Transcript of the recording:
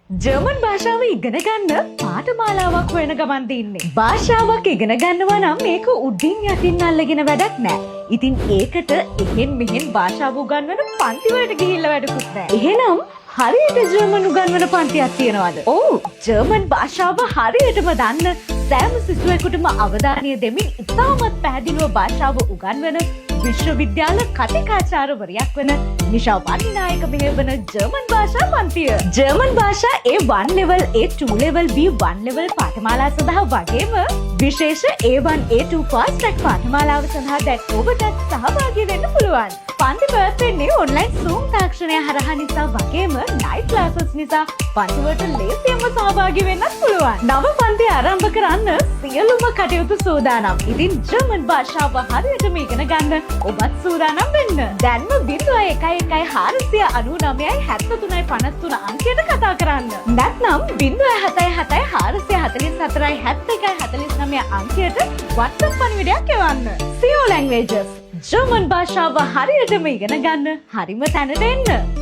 German භාෂාව ඉගෙන ගන්න පාඨමාලාවක් හොයන ගමන් ඉන්නේ. භාෂාවක් ඉගෙන ගන්නවා නම් මේක උඩින් යටින් අල්ලගෙන වැඩක් නෑ. ඉතින් ඒකට එහෙන් මෙහෙන් භාෂාව උගන්වන පන්ති වලට ගිහිල්ලා වැඩකුත් නෑ. එහෙනම් හරියට ජර්මන් උගන්වන පන්තියක් තියනවාද? ඔව්, ජර්මන් භාෂාව හරියටම දන්න සෑම සිසුවෙකුටම අවධානය දෙමින් ඉතාමත් පැහැදිලිව භාෂාව උගන්වන විශ්වවිද්‍යාල කතිකාචාර්යවරියක් වන නිෂා වන්නායක මෙහෙවන ජර්මන් භාෂා පන්තිය. ජර්මන් භාෂා A1 level, A2 level, B1 level පාඨමාලා සඳහා වගේම විශේෂ A1, A2 fast track පාඨමාලාව සඳහා දැන් ඔබට සහභාගී වෙන්න පුළුවන්. පන්ති පැවැත්වෙන්නේ ඔන්ලයින් Zoom තාක්ෂණය හරහා නිසා වගේම night classes නිසා පන්තිවලට ලේසියෙන්ම සහභාගී වෙන්නත් පුළුවන්. නව පන්ති ආරම්භ කරන්න සියලුම කටයුතු සූදානම්. ඉතින් ජර්මන් භාෂාව හරියටම ඉගෙන ගන්න ඔබත් සූදානම් වෙන්න. දැන්ම 0114997353 අංකයට කතා කරන්න. නැත්නම් 0774447149 අංකයට WhatsApp පණිවිඩයක් එවන්න. CO Languages ජර්මන් භාෂාව හරියටම ඉගෙන ගන්න හරිම තැනට එන්න.